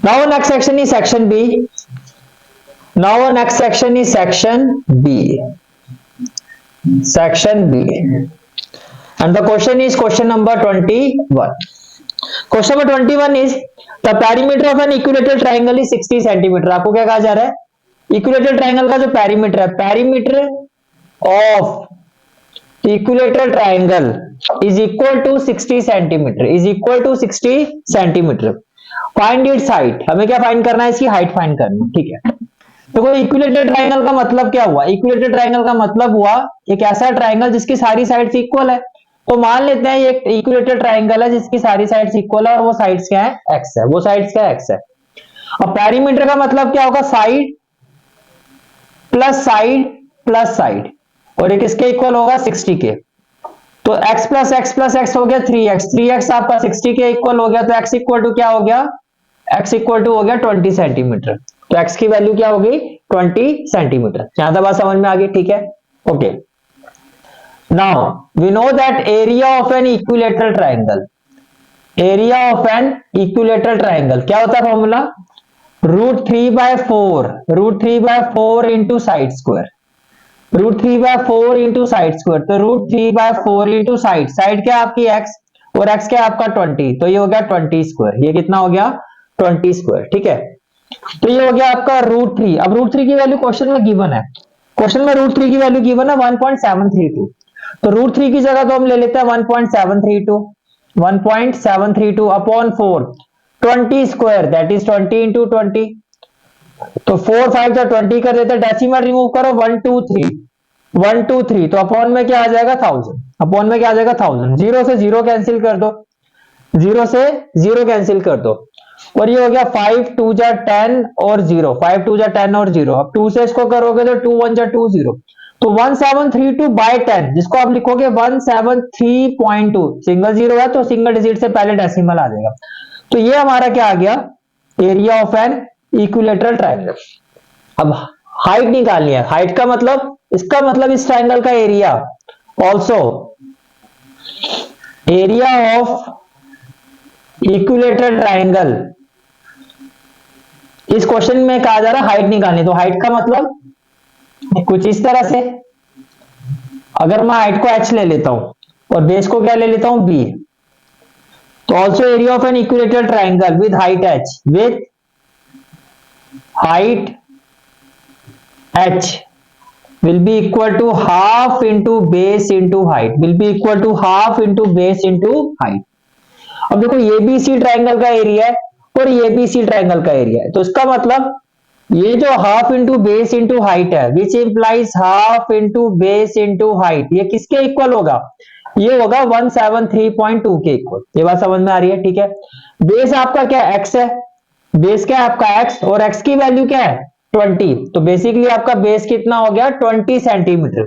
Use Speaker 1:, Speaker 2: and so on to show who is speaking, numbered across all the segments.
Speaker 1: Now next section is section B. Now next section is section B. Section B. And the question is question number 21. Question number 21 is the perimeter of an equilateral triangle is 60 centimetre. आपको क्या कहा जा रहा है? Equilateral triangle का जो perimeter है, perimeter of equilateral triangle is equal to 60 centimetre, is equal to 60 centimetre. Find its height. हमें क्या फाइंड करना है? इसकी हाइट फाइंड करनी है. ठीक है. तो कोई इक्विलेटरल ट्राइंगल का मतलब क्या हुआ? इक्विलेटरल ट्राइंगल का मतलब हुआ एक ऐसा ट्राइंगल जिसकी सारी साइड्स इक्वल है. तो मान लेते हैं ये एक इक्विलेटरल ट्राइंगल है जिसकी सारी साइड्स इक्वल है और वो साइड्स क्या है? एक्स है. वो साइड्स क्या है? एक्स है. अब पेरीमीटर का मतलब क्या होगा? Side plus side plus side, और ये किसके इक्वल होगा? 60 के. तो x plus x plus x हो गया 3x, 3x आपका 60 के इक्वल हो गया. तो x इक्वल टू क्या हो गया? x इक्वल टू हो गया 20 सेंटीमीटर. तो x की वैल्यू क्या होगी? 20 सेंटीमीटर. यहां तक बात समझ में आ गई? ठीक है. Okay. Now we know that area of an equilateral triangle, area of an equilateral triangle क्या होता है formula? √3/4, √3/4 into side square, √3/4 into side square. तो √3/4 इंटू साइड, साइड क्या आपकी x और x क्या आपका 20. तो ये हो गया 20 स्क्वायर. ये कितना हो गया? 20 स्क्वायर. ठीक है. तो ये हो गया आपका √3. अब √3 की वैल्यू क्वेश्चन में गिवन है. क्वेश्चन में √3 की वैल्यू गिवन है 1.732. तो √3 की जगह तो हम ले लेते हैं 1.732, 1.732 upon 4, 20 square that is 20 into 20. तो 4 5 जा 20 कर देते हैं. डेसिमल रिमूव करो 1 2 3, 1 2 3. तो अपॉन में क्या आ जाएगा? 1000. अपॉन में क्या आ जाएगा? 1000. जीरो से जीरो कैंसिल कर दो, जीरो से जीरो कैंसिल कर दो. और ये हो गया 5 2 जा 10 और 0, 5 2 जा 10 और 0. अब 2 से इसको करोगे तो 2 1 जा 2 0. तो 1732 बाय 10, जिसको आप लिखोगे 173.2. सिंगल जीरो है तो सिंगल डिजिट से पहले डेसिमल आ जाएगा. तो ये हमारा क्या आ गया? Area of an equilateral triangle. अब हाइट निकालनी है. हाइट का मतलब, इसका मतलब इस ट्राइंगल का area, also area of equilateral triangle. इस क्वेश्चन में कहा जा रहा है हाइट निकालनी. तो हाइट का मतलब कुछ इस तरह से, अगर मैं हाइट को h ले लेता हूं और बेस को क्या ले लेता हूं? b. तो also area of an equilateral triangle with height h, with height h will be equal to half into base into height, will be equal to half into base into height. अब देखो ये भी इसी triangle का area है और ये भी इसी ट्राइंगल का एरिया है. तो इसका मतलब ये जो half into base into height है, which implies half into base into height, ये किसके इक्वल होगा? ये होगा 173.2 के इक्वल. ये बात समझ में आ रही है? ठीक है. बेस आपका क्या है? x है. बेस क्या है आपका? x, और x की वैल्यू क्या है? 20. तो बेसिकली आपका बेस कितना हो गया? 20 सेंटीमीटर.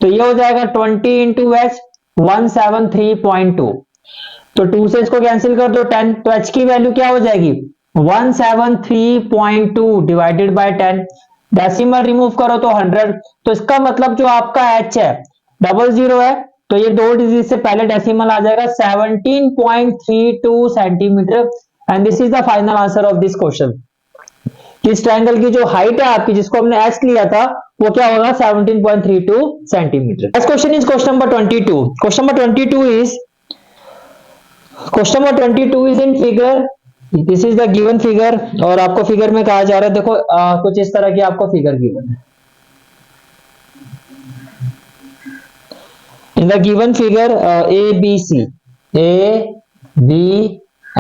Speaker 1: तो ये हो जाएगा 20 इंटू एच, 173.2. तो 2 से इसको कैंसिल कर दो 10. तो h की वैल्यू क्या हो जाएगी? 173.2 डिवाइडेड बाय 10. डेसिमल रिमूव करो तो 100. तो इसका मतलब जो आपका h है, 00 है, तो ये दो डिजिट से पहले डेसिमल आ जाएगा 17.32 centimetre. And this is the final answer of this question. इस ट्रायंगल की जो हाइट है आपकी, जिसको हमने h लिया था, वो क्या होगा? 17.32 centimetre. Next question is question number 22. Question number 22 is in figure. This is the given figure. और आपको फिगर में कहा जा रहा है, देखो कुछ इस तरह की आपको फिगर गिवन है. In the given figure A B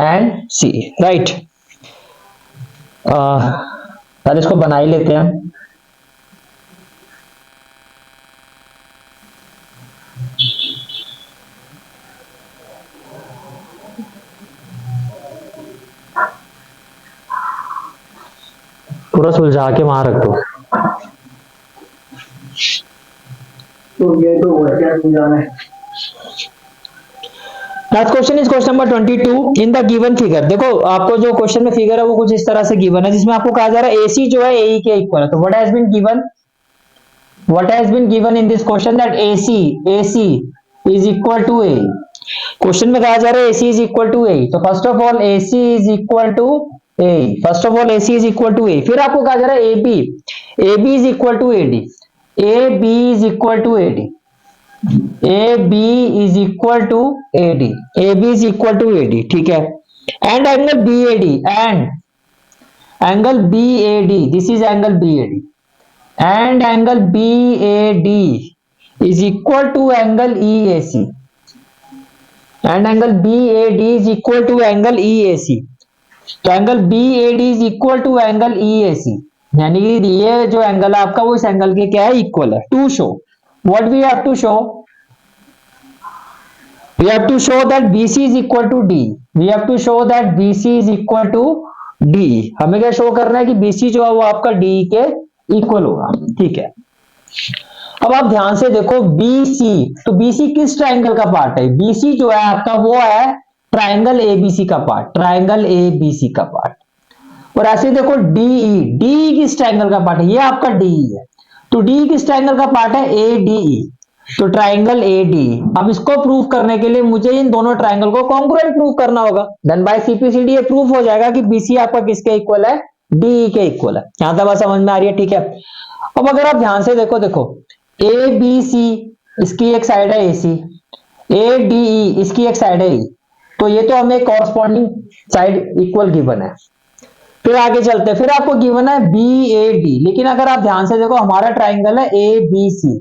Speaker 1: and C, right. पहले इसको बना ही लेते हैं. पूरा सुलझा के वहां रख दो. तो ये तो क्या सुलझाना है. Next question is question number 22. In the given figure, देखो आपको जो क्वेश्चन में फिगर है वो कुछ इस तरह से गिवन है, जिसमें आपको कहा जा रहा है AC जो है AE के इक्वल है. तो what has been given in this question that AC is equal to AE. Question में कहा जा रहा है AC is equal to AE. तो first of all AC is equal to A, first of all AC is equal to A, फिर आपको कहा जा रहा है AB is equal to AD, AB is equal to AD, AB is equal to AD, AB is equal to AD, ठीक है। And angle BAD, and angle BAD, this is angle BAD, and angle BAD is equal to angle EAC, and angle BAD is equal to angle EAC, तो angle BAD is equal to angle EAC, यानी कि ये जो angle है आपका वो इस angle के क्या है, इक्वल है। To show what we have to show, we have to show that BC is equal to D, we have to show that BC is equal to D, हमें क्या शो करना है कि BC जो है वो आपका D के इक्वल होगा, ठीक है। अब आप ध्यान से देखो BC, तो BC किस ट्राइंगल का पार्ट है, BC जो है आपका वो है ट्राइंगल ABC का पार्ट, ट्राइंगल ABC का पार्ट। और ऐसे देखो DE किस ट्राइंगल का पार्ट है, ये आपका DE है, तो DE किस ट्राइंगल का पार्ट है, ADE, तो ट्राइंगल ADE। अब इसको प्रूव करने के लिए मुझे इन दोनों ट्राइंगल को कॉन्ग्रुएंट प्रूव करना होगा, देन बाय CPCD ये प्रूफ हो जाएगा कि BC आपका किसके इक्वल है, DE के इक्वल है। यहां तक बात समझ में आ रही है, ठीक है। अब अगर आप ध्यान से देखो ABC इसकी एक साइड है AC, ADE इसकी एक साइड है E, तो ये तो हमें कॉरस्पॉन्डिंग साइड इक्वल गिवन है। फिर आगे चलते हैं, फिर आपको गिवन है BAD, लेकिन अगर आप ध्यान से देखो हमारा ट्राइंगल है ABC,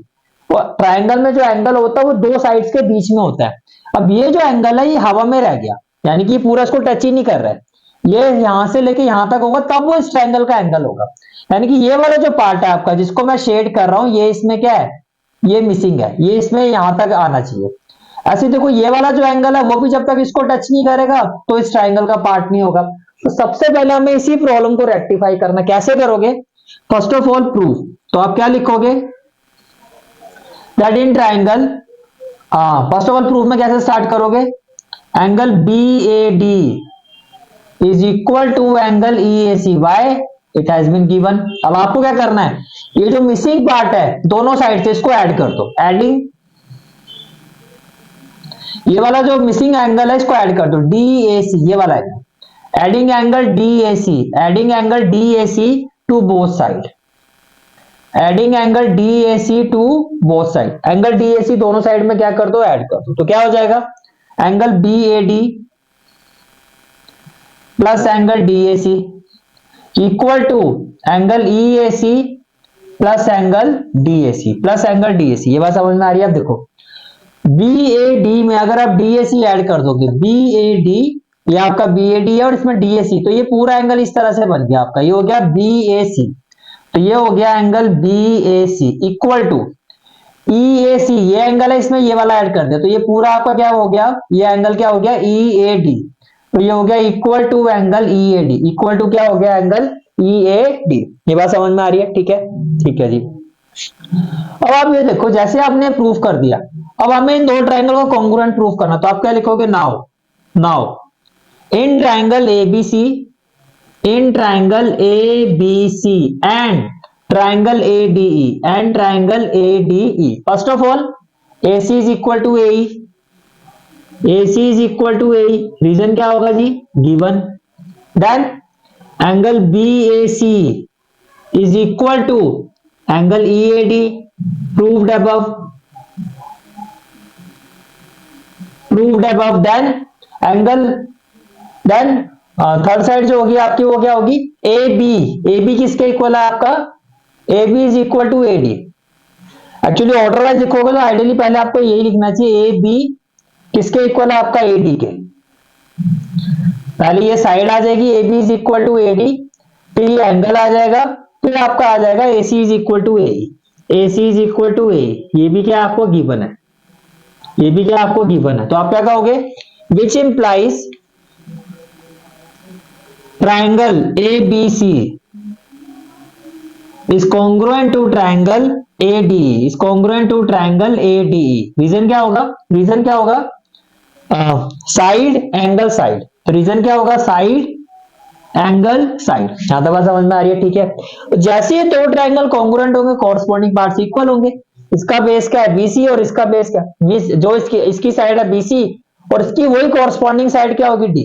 Speaker 1: तो ट्राइंगल में जो एंगल होता है वो दो साइड्स के बीच में होता है। अब ये जो एंगल है ये हवा में रह गया, यानी कि पूरा इसको टच ही नहीं कर रहा है, ये यहां से लेके यहां तक होगा तब वो इस ट्राइंगल का एंगल होगा, यानी कि ये वाला जो पार्ट है आपका जिसको मैं शेड कर रहा हूं ये इसमें क्या है, ये मिसिंग है, ये इसमें यहां तक आना चाहिए। ऐसे देखो ये वाला जो एंगल है वो भी जब तक इसको टच नहीं करेगा तो इस ट्राइंगल का पार्ट नहीं होगा। तो सबसे पहले हमें इसी प्रॉब्लम को रेक्टिफाई करना, कैसे करोगे, फर्स्ट ऑफ ऑल प्रूफ, तो आप क्या लिखोगे that in triangle, first of all proof में कैसे स्टार्ट करोगे, angle BAD is equal to angle EAC, why it has been given. अब आपको क्या करना है, ये जो मिसिंग पार्ट है दोनों साइड से इसको ऐड कर दो, एडिंग ये वाला जो मिसिंग एंगल है इसको ऐड कर दो, DAC ये वाला है, adding angle DAC, adding angle DAC to both side, adding angle DAC to both side, angle DAC दोनों साइड में क्या कर दो, ऐड कर दो, तो क्या हो जाएगा angle BAD plus angle DAC equal to angle EAC plus angle DAC, plus angle DAC, ये बात समझ में आ रही है। अब देखो BAD में अगर आप DAC ऐड कर दोगे, BAD ये आपका BAD है और इसमें DAC, तो ये पूरा एंगल इस तरह से बन गया आपका, ये हो गया BAC, तो ये हो गया angle BAC equal to EAC, ये एंगल है इसमें ये वाला ऐड कर दिया, तो ये पूरा आपका क्या हो गया, ये एंगल क्या हो गया EAD, तो ये हो गया equal to angle EAD, equal to क्या हो गया एंगल EAD। ये बात समझ में आ रही है, ठीक है, ठीक है जी। अब आप ये देखो जैसे आपने प्रूफ कर दिया, अब हमें इन दो ट्राइंगल को कॉन्ग्रुएंट प्रूफ करना, तो आप क्या लिखोगे, now in triangle ABC, in triangle ABC and triangle ADE, and triangle ADE, first of all AC is equal to AE, AC is equal to AE, reason क्या होगा जी, given, then angle BAC is equal to angle EAD, proved above, then angle, then third side जो होगी आपकी वो क्या होगी AB किसके इक्वल है आपका, AB is equal to AD। Actually order wise लिखोगे तो आइडियली पहले आपको यही लिखना चाहिए, AB किसके इक्वल है आपका, AD के, पहले ये साइड आ जाएगी AB is equal to AD, फिर ये एंगल आ जाएगा, फिर आपका आ जाएगा AC is equal to AE, AC is equal to AE, ये भी क्या आपको गिवन है, ये भी क्या आपको गिवन है, तो आप क्या कहोगे, which implies triangle ABC is congruent to triangle ADE, is congruent to triangle ADE। Reason क्या होगा, रीजन क्या होगा, साइड एंगल साइड, तो रीजन क्या होगा, साइड एंगल साइड। यहां तक बात समझ में आ रही है, ठीक है। जैसे ये दो ट्राइंगल कॉन्ग्रुएंट होंगे कॉरस्पॉन्डिंग पार्ट्स इक्वल होंगे, इसका बेस क्या है BC और इसका बेस क्या है, जो इसकी साइड है BC और इसकी वही कॉरस्पॉन्डिंग साइड क्या होगी D,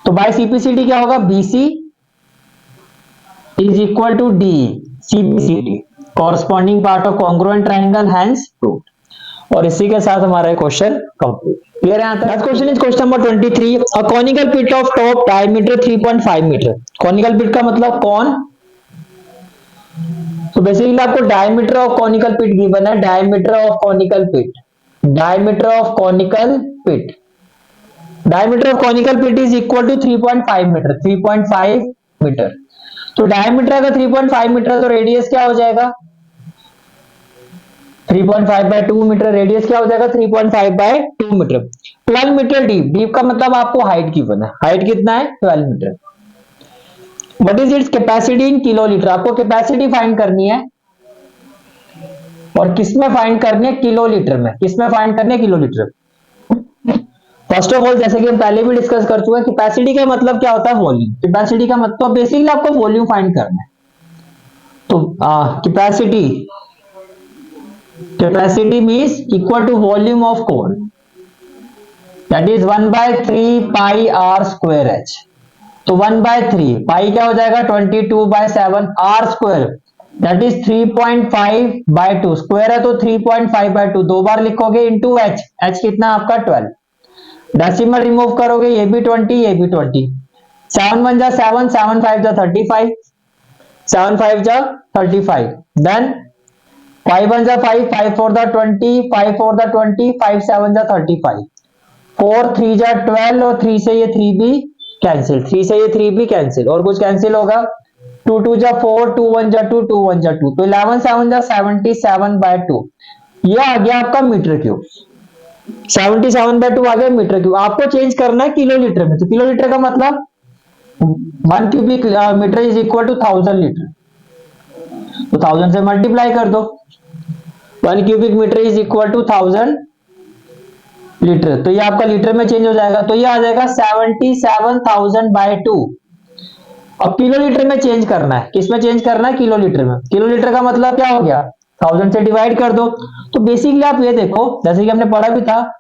Speaker 1: तो बाय सीपीसीडी क्या होगा, BC is equal to D CPCT, corresponding part of congruent triangle, hence proved. और इसी के साथ हमारा क्वेश्चन कंप्लीट। क्लियर है? Next question is question number 23। A conical pit of top diameter 3.5 metre. Conical pit का मतलब कौन, तो बेसिकली आपको diameter of conical pit given है, diameter of conical pit, diameter of conical pit, diameter of conical pit is equal to 3.5 metre, 3.5 metre. तो diameter अगर 3.5 metre तो radius क्या हो जाएगा, 3.5 बाय 2 मीटर, रेडियस क्या हो जाएगा 3.5 by 2 metre. 12 metre deep, deep का मतलब आपको हाइट गिवन है, हाइट कितना है 12 metre. What is its capacity in kilolitre, आपको कैपेसिटी फाइंड करनी है, और किसमें फाइंड करनी है, किलोलीटर में। किसमें फाइंड करनी है, किलोलीटर। फर्स्ट ऑफ ऑल जैसे कि हम पहले भी डिस्कस कर चुके हैं, कैपेसिटी का मतलब क्या होता है, वॉल्यूम। कैपेसिटी का मतलब बेसिकली आपको वॉल्यूम फाइंड करना है। तो capacity, capacity means equal to volume of cone, that is 1/3 pi r square h. तो 1/3 पाई क्या हो जाएगा 22/7, r square that is 3.5/2, square है तो 3.5/2, दो बार लिखोगे इंटू एच, एच कितना आपका 12, डेसिमल रिमूव करोगे ये भी 20 ये भी 20, 7 1 जा 7, 7 5 जा 35, 7 5 जा 35, देन 5 1 जा 5, 5 4 जा 20, 5 4 जा 20, 5 7 जा 35, 4 3 जा 12, और 3 से ये 3 भी कैंसिल, 3 से ये 3 भी कैंसिल, और कुछ कैंसिल होगा, 2 2 जा 4, 2 1 जा 2, 2 1 जा 2, तो 11 7 जा 77/2, ये आ गया आपका मीटर क्यूब, 77/2 आ गया मीटर क्यूब। आपको चेंज करना है किलोलीटर में, तो किलोलीटर का मतलब 1 cubic metre is equal to 1000 litre, तो 1000 से मल्टीप्लाई कर दो, 1 cubic metre is equal to 1000 litre, तो ये आपका लीटर में चेंज हो जाएगा, तो ये आ जाएगा 77,000/2। अब किलोलीटर में चेंज करना है, किस में चेंज करना है, किलोलीटर में। किलोलीटर का मतलब क्या हो गया, 1000 से डिवाइड कर दो। तो बेसिकली आप ये देखो, जैसे कि हमने पढ़ा भी था,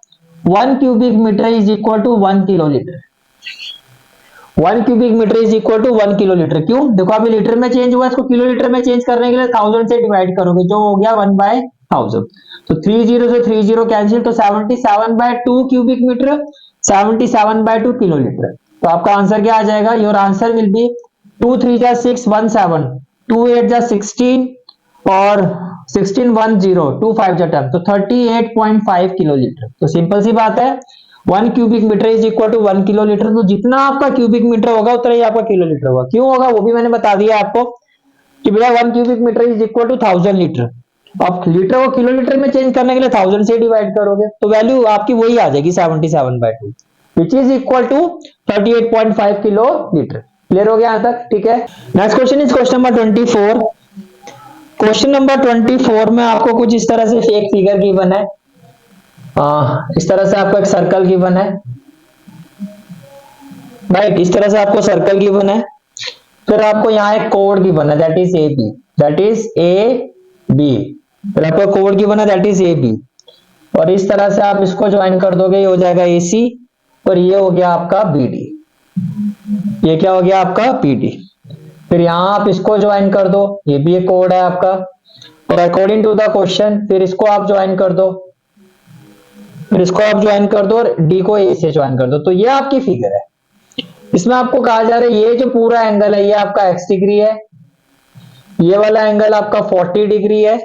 Speaker 1: 1 cubic metre is equal to 1 kilolitre, 1 cubic metre is equal to 1 kilolitre. क्यों, देखो अभी लीटर में चेंज हुआ, इसको किलोलीटर में चेंज करने के लिए 1000 से डिवाइड करोगे, जो हो गया 1/1000, तो 30 से 30 कैंसिल, तो 77/2 क्यूबिक मीटर, 77/2 किलोलीटर। तो आपका आंसर क्या आ जाएगा, योर आंसर विल बी 2 3 जा 6 17, 2 8 जा 16, और 16 1 0, 2 5 जा 10, तो 38.5 किलोलीटर। तो सिंपल सी बात है, 1 cubic metre is equal to 1 kilolitre, तो जितना आपका क्यूबिक मीटर होगा उतना ही आपका किलोलीटर होगा। क्यों होगा वो भी मैंने बता दिया आपको, कि भैया 1 cubic metre is equal to 1000 litre. अब लीटर को किलोलीटर में चेंज करने के लिए 1000 से डिवाइड करोगे, तो वैल्यू आपकी वही आ जाएगी 77/2, which is equal to 38.5 kilolitre. Clear हो गया यहां तक, ठीक है। Next question is question number 24। Question number 24 में आपको कुछ इस तरह से एक फिगर गिवन है, इस तरह से आपको एक सर्कल गिवन है, राइट, इस तरह से आपको सर्कल गिवन है, फिर आपको यहाँ एक कोड गिवन है, that is A B, that is A B, फिर आपको कोड गिवन है, दैट इज ए बी, और इस तरह से आप इसको ज्वाइन कर दोगे, ये हो जाएगा ए सी, और ये हो गया आपका बी डी, ये क्या हो गया आपका पी डी। फिर यहाँ आप इसको ज्वाइन कर दो, ये भी एक कोड है आपका, और अकॉर्डिंग टू द क्वेश्चन फिर इसको आप ज्वाइन कर दो, फिर इसको आप ज्वाइन कर दो, और डी को ए से ज्वाइन कर दो। तो ये आपकी फिगर है, इसमें आपको कहा जा रहा है ये जो पूरा एंगल है ये आपका x डिग्री है, ये वाला एंगल आपका 40 डिग्री है,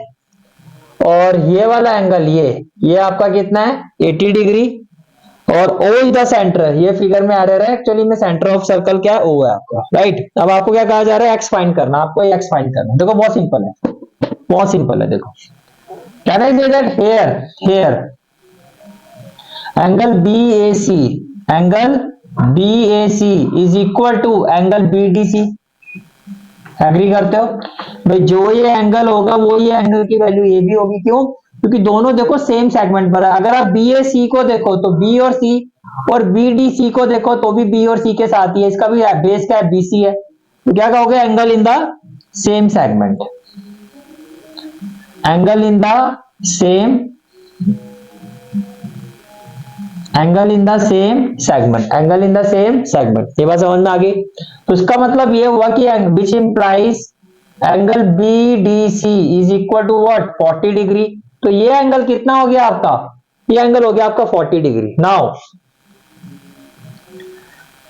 Speaker 1: और ये वाला एंगल ये आपका कितना है 80 डिग्री, और O इज द सेंटर, ये फिगर में आ रहा है, एक्चुअली में सेंटर ऑफ सर्कल क्या है, O है आपका, राइट। अब आपको क्या कहा जा रहा है, x फाइंड करना, आपको x फाइंड करना। देखो बहुत सिंपल है, बहुत सिंपल है, देखो can I say that here angle BAC, angle BAC is equal to angle BDC। Agree करते हो भाई, जो ये एंगल होगा वो ये एंगल की वैल्यू ये भी होगी। क्यों, क्योंकि दोनों देखो सेम सेगमेंट पर है। अगर आप BAC को देखो तो B और C, और BDC को देखो तो भी B और C के साथ ही है, इसका भी बेस क्या है BC है, तो क्या कहोगे, angle in the same segment, angle in the same angle in the same segment, angle in the same segment, ये बात समझ में आ गई। तो इसका मतलब ये हुआ कि which implies angle B D C is equal to what 40 degree. तो ये एंगल कितना हो गया आपका, ये एंगल हो गया आपका 40 डिग्री। नाउ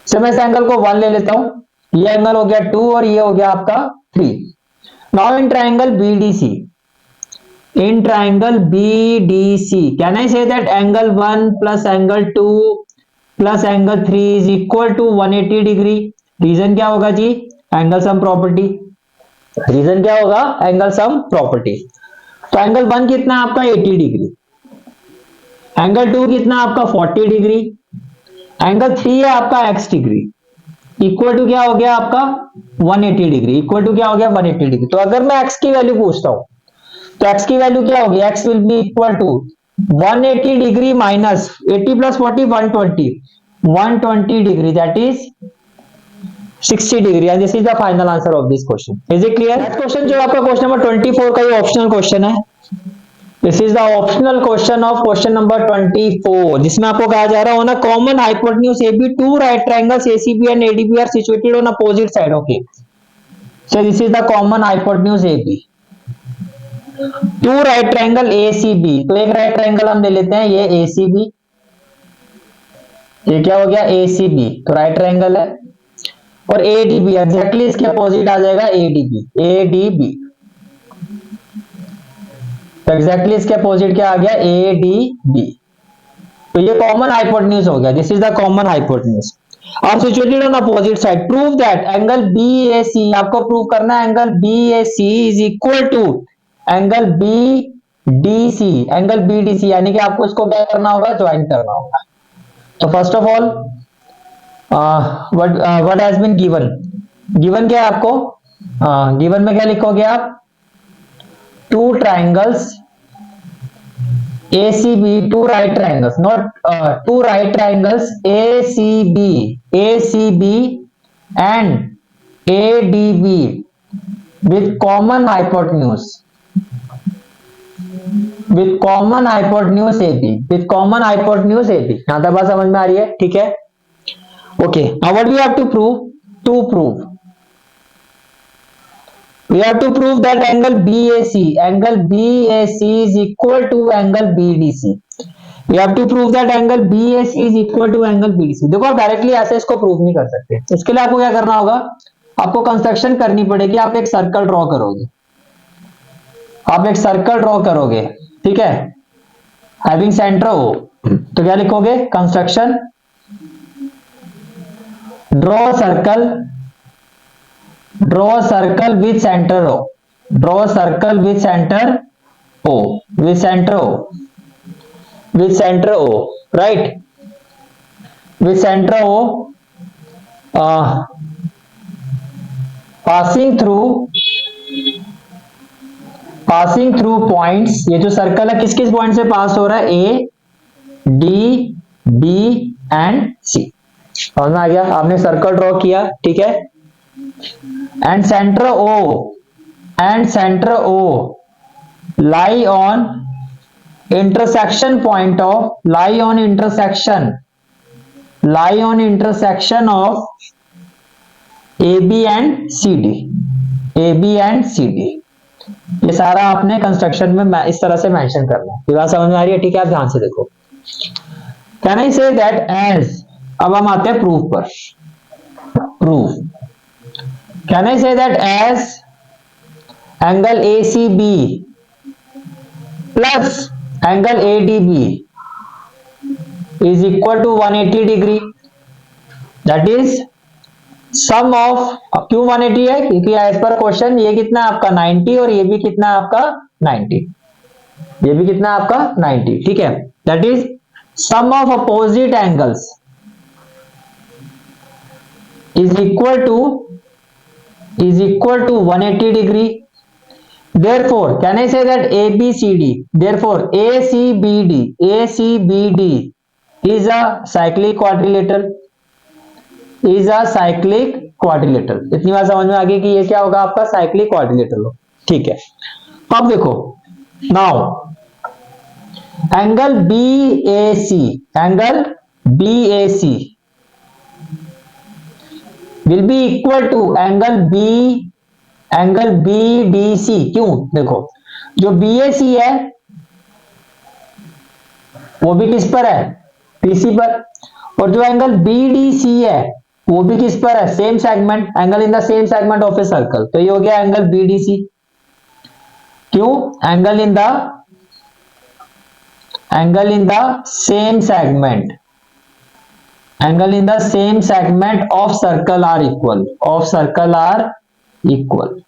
Speaker 1: से मैं इस एंगल को 1 ले लेता हूं, ये एंगल हो गया 2 और ये हो गया आपका 3। Now in triangle BDC, in triangle BDC, can I say that angle 1 plus angle 2 plus angle 3 is equal to 180 degree? Reason क्या होगा जी, एंगल सम प्रॉपर्टी। रीजन क्या होगा, एंगल सम प्रॉपर्टी। तो एंगल 1 कितना आपका 80 डिग्री, एंगल 2 कितना आपका 40 डिग्री, एंगल 3 है आपका x डिग्री, इक्वल टू क्या हो गया आपका 180 डिग्री, इक्वल टू क्या हो गया 180 डिग्री। तो अगर मैं x की वैल्यू पूछता हूं तो x की वैल्यू क्या होगी, x will be equal to 180 degree minus 80 plus 40 120 degree, that is 60 degree. And this is the final answer of this question. Is it clear? Next question जो आपका क्वेश्चन नंबर 24 का ये ऑप्शनल क्वेश्चन है। This is the optional question of question number 24, जिसमें आपको कहा जा रहा है on a common hypotenuse AB two right triangles ACB and ADB are situated on opposite side. Okay, so this is the common hypotenuse AB two right triangle ACB। तो एक right triangle हम ले लेते हैं, ये ACB, ये क्या हो गया ACB, तो राइट ट्रायंगल है। और ADB एग्जैक्टली इसके अपोजिट आ जाएगा ADB, तो एग्जैक्टली इसके अपोजिट क्या आ गया ADB। तो ये कॉमन हाइपोटेन्यूज हो गया, this is the common hypotenuse. अब situated on opposite side, prove that angle BAC, आपको प्रूव करना है angle BAC is equal to angle BDC, angle BDC, यानी कि आपको इसको क्या करना होगा, ज्वाइन करना होगा। तो first of all what has been given, given क्या है आपको, गिवन में क्या लिखोगे आप, two triangles ACB, two right triangles, not two right triangles ACB and ADB with common hypotenuse, with common hypotenuse AB, with common hypotenuse AB। यहां तक बात समझ में आ रही है, ठीक है। Okay, now what we have to prove, we have to prove that angle BAC is equal to angle BDC, we have to prove that angle BAC is equal to angle BDC। देखो आप directly ऐसे इसको prove नहीं कर सकते, इसके लिए आपको क्या करना होगा, आपको कंस्ट्रक्शन करनी पड़ेगी। आप एक सर्कल ड्रॉ करोगे, आप एक सर्कल ड्रॉ करोगे, ठीक है, हैविंग सेंटर O, तो क्या लिखोगे, construction draw circle with centre O, draw circle with centre O, with centre O, right, with centre O, passing through points. ये जो सर्कल है किस किस पॉइंट से पास हो रहा है, A, D, B and C। समझ में आ गया, आपने सर्कल ड्रॉ किया, ठीक है। And centre O lie on intersection point of, lie on intersection of AB and CD, ये सारा आपने कंस्ट्रक्शन में इस तरह से मेंशन करना है। ये बात समझ में आ रही है, ठीक है। आप ध्यान से देखो, can I say that as, अब हम आते हैं प्रूफ पर। Proof, can I say that as angle ACB plus angle ADB is equal to 180 degree, that is sum of, क्यों 180 है, क्योंकि एज पर क्वेश्चन ये कितना आपका 90 और ये भी कितना आपका 90, ये भी कितना आपका 90, ठीक है। That is sum of opposite angles is equal to 180 degree. Therefore, can I say that ABCD, therefore ACBD is a cyclic quadrilateral, इतनी बात समझ में आ गई कि ये क्या होगा आपका साइक्लिक क्वाड्रिलेटरल हो, ठीक है। अब देखो, now angle BAC will be equal to angle BDC। क्यों? देखो जो BAC है वो भी किस पर है? PC पर। और जो एंगल BDC है वो भी किस पर है? Same segment, angle in the same segment of a circle. तो ये हो गया एंगल BDC। क्यों? Angle in the same segment, angle in the same segment of circle are equal,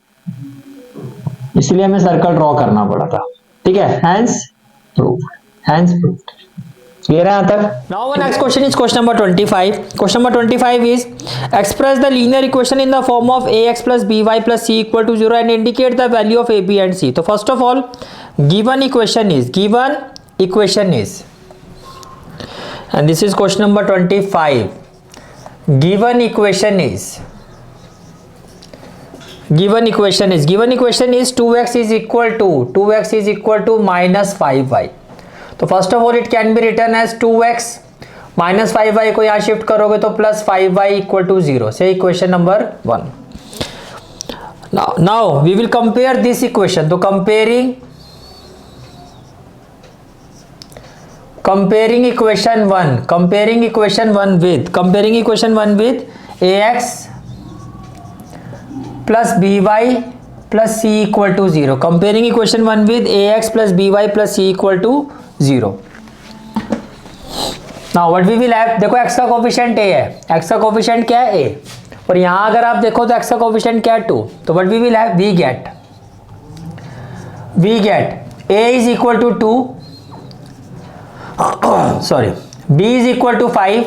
Speaker 1: इसलिए हमें सर्कल ड्रॉ करना पड़ा था। ठीक है, हैंस प्रूफ। Clear है यहाँ तक?
Speaker 2: Now our next question is question number 25. Question number 25 is express the linear equation in the form of ax plus by plus c equal to 0 and indicate the value of a, b and c. So first of all, given equation is, and this is question number 25. Given equation is 2x is equal to minus 5y. तो first of all it can be written as 2x minus 5y को यहाँ shift करोगे तो plus 5y equal to 0 से equation number 1। Now we will compare this equation. तो comparing equation 1 with ax plus by plus c equal to 0। Comparing equation 1 with ax plus by plus c equal to 0। Now what we will have, देखो x का coefficient a है, x का coefficient क्या है a, और यहां अगर आप देखो तो x का कोफिशिएंट क्या है 2। तो what we will have, we get a is equal to 2, sorry b is equal to 5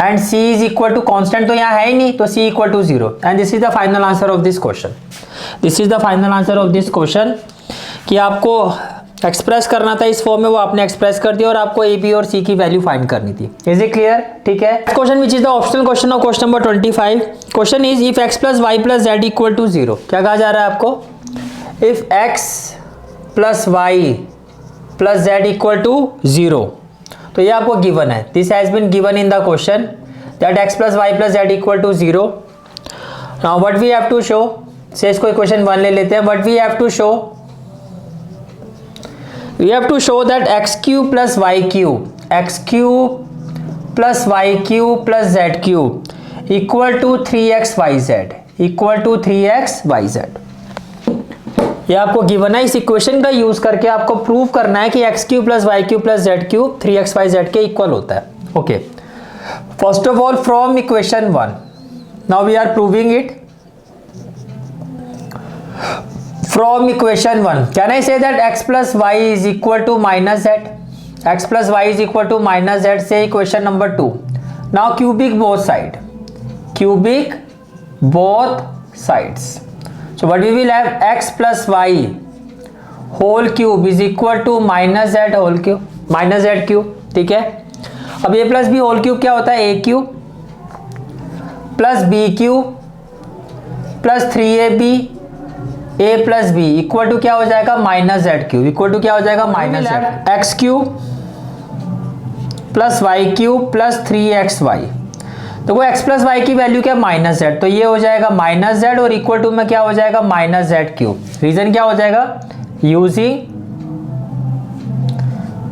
Speaker 2: and c is equal to, constant तो यहाँ है ही नहीं तो c equal to 0। And this is the final answer of this question. कि आपको express करना था इस फॉर्म में, वो आपने एक्सप्रेस कर दिया और आपको ए बी और सी की वैल्यू फाइंड करनी थी। Is it clear? ठीक है। Question which is the optional question of question number 25। Question is if x plus y plus z equal to 0। क्या कहा जा रहा है आपको? If x plus y plus z equal to 0, तो ये आपको गिवन है। This has been given in the question that x plus y plus z equal to 0। Now what we have to show, से इसको इक्वेशन 1 ले लेते हैं। What we have to show, we have to show that x cube plus y cube plus z cube equal to 3xyz ये आपको given है। इस equation का यूज करके आपको प्रूव करना है कि x cube plus y cube plus z cube 3xyz के इक्वल होता है। Okay, first of all from equation 1 now we are proving it. From equation 1, can I say that x plus y is equal to minus z? X plus y is equal to minus z. Say equation number 2. Now cubic both sides. So what we will have, x plus y whole cube is equal to minus z whole cube, minus z cube. ठीक है। अब a plus b whole cube क्या होता है? a cube plus b cube plus 3ab a plus b equal to क्या हो जाएगा? Minus z cube equal to क्या हो जाएगा? Minus z. X cube plus y cube plus 3xy। तो वो x प्लस वाई की वैल्यू क्या? Minus z. तो ये हो जाएगा माइनस जेड और इक्वल टू में क्या हो जाएगा? Minus z cube. रीजन क्या हो जाएगा? Using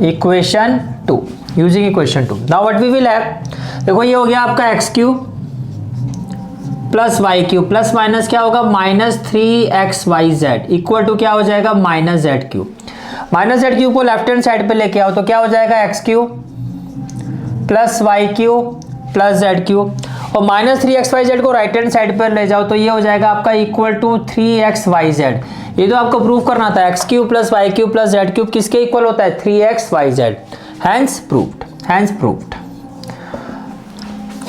Speaker 2: equation 2। Now what we will have, देखो ये हो गया आपका x cube plus y cube plus minus क्या होगा? माइनस 3xyz इक्वल टू क्या हो जाएगा? Minus z cube. Minus z cube को लेफ्ट हैंड साइड पे लेके आओ तो क्या हो जाएगा? X cube plus y cube plus z cube, और माइनस 3xyz को राइट हैंड साइड पर ले जाओ तो ये हो जाएगा आपका इक्वल टू 3xyz। ये तो आपको प्रूव करना था, x cube plus y cube plus z cube किसके इक्वल होता है? 3xyz। Hence proved.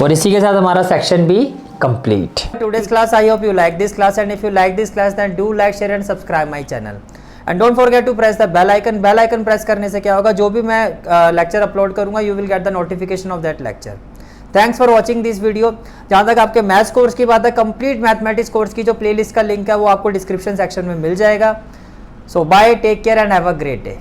Speaker 2: और इसी के साथ हमारा सेक्शन भी complete. Today's class, I hope you like this class, and if you like this class then do like, share and subscribe my channel and don't forget to press the bell icon press करने से क्या होगा? जो भी मैं lecture upload करूंगा you will get the notification of that lecture. Thanks for watching this video. जहाँ तक आपके मैथ्स कोर्स की बात है, कंप्लीट मैथमेटिक्स कोर्स की जो प्लेलिस्ट का लिंक है वो आपको डिस्क्रिप्शन सेक्शन में मिल जाएगा। So bye, take care and have a great day.